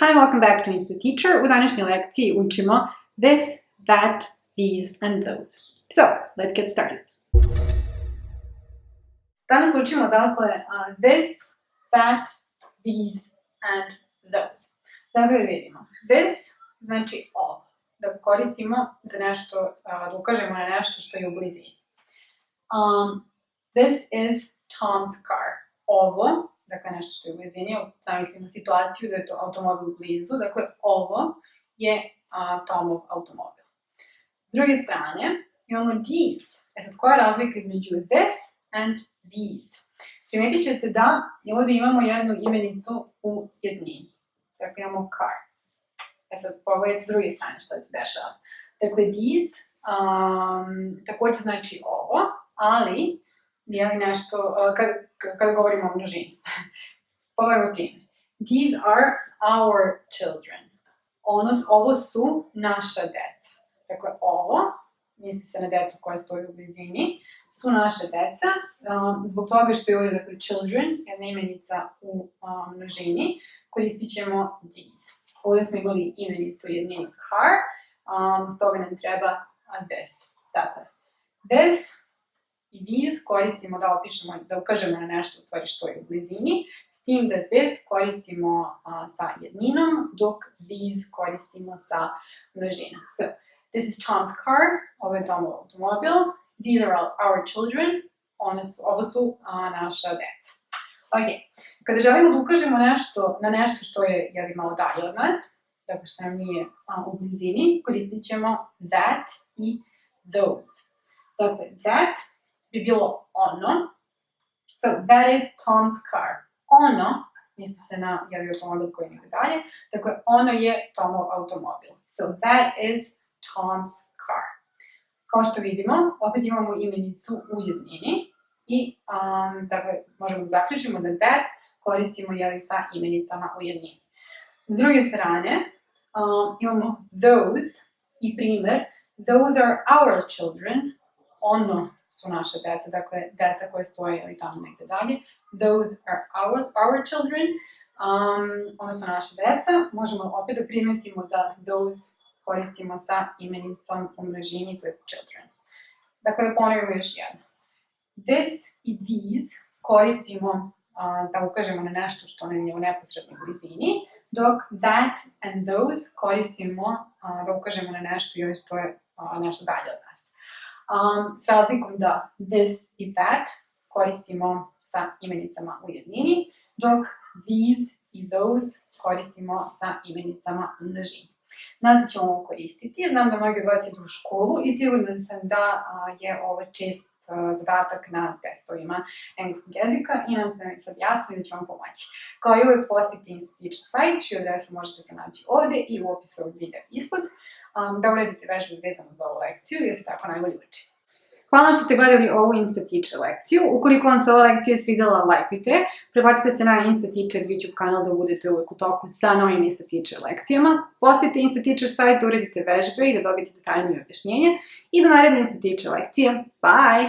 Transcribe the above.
Hi, welcome back to Insta Teacher. U današnjoj lekciji učimo this, that, these, and those. So, let's get started. Danas učimo this, that, these, and those. Dakle, vidimo. This znači ovo. Da koristimo za nešto, da ukažemo na nešto što je u blizini. This is Tom's car. Ovo, dakle nešto što je u blizini, zamislimo situaciju da je to automobil blizu, dakle ovo je Tomov automobil. S druge strane imamo these. Sad, koja je razlika između this and these? Primetit ćete da ovdje imamo jednu imenicu u jednini. Dakle, imamo car. Sad, pogledajte s druge strane što se dešava. Dakle, these također znači ovo, ali je li nešto, kada govorimo o množini. Pogledajmo primjer. These are our children. Ovo su naša deca. Dakle, ovo, misli se na decu koja stoji u blizini, su naše deca, zbog toga što je ovdje, dakle, children, jedna imenica u množini, koristit ćemo these. Ovdje smo imali imenicu jednini car, stoga nam treba this. Dakle, this i these koristimo da opišemo, da ukažemo na nešto u stvari što je u blizini, s tim da this koristimo sa jedninom, dok these koristimo sa množinom. So, this is Tom's car, ovo je Tomov automobil, these are our children, ovo su naša deca. Ok, kada želimo da ukažemo na nešto što je malo dalje od nas, dakle što nam nije u blizini, koristit ćemo that i those. Dakle, that bi bilo ono. So, that is Tom's car. Ono, misli se na automobil koji je dalje, dakle, ono je Tomov automobil. So, that is Tom's car. Kao što vidimo, opet imamo imenicu u jednini i dakle, možemo da zaključimo da that koristimo sa imenicama u jednini. S druge strane, imamo those i primer, those are our children, ono su naše deca, dakle, deca koje stoje tamo negde dalje. Those are our children, ono su naše deca. Možemo opet da primetimo da those koristimo sa imenicom u množini, to je children. Dakle, da ponovimo još jedno. This i these koristimo da ukažemo na nešto što nam je u neposrednoj blizini, dok that and those koristimo da ukažemo na nešto što je nešto dalje od nas. S razlikom da this i that koristimo sa imenicama u jednini, dok these i those koristimo sa imenicama u množini. Nadam se ćemo ovo koristiti. Znam da mnogi od vas idu u školu i sigurna sam da je ovo čest zadatak na testovima engleskog jezika i nadam se da vam je sad jasno i da će vam pomoći. Kao i uvijek posjetite Insta Teacher sajt, čiju adresu možete pronaći ovdje i u opisu ovog videa ispod, da uradite vežbu vezano za ovu lekciju jer se tako najbolje uči. Hvala što ste gledali ovu Insta Teacher lekciju. Ukoliko vam se ova lekcija svidjela, lajkujte. Pretplatite se na Insta Teacher YouTube kanal da budete uvijek u toku sa novim Insta Teacher lekcijama. Posjetite Insta Teacher sajt, uradite vežbe i da dobijete detaljnije objašnjenje. I do naredne Insta Teacher lekcije. Bye!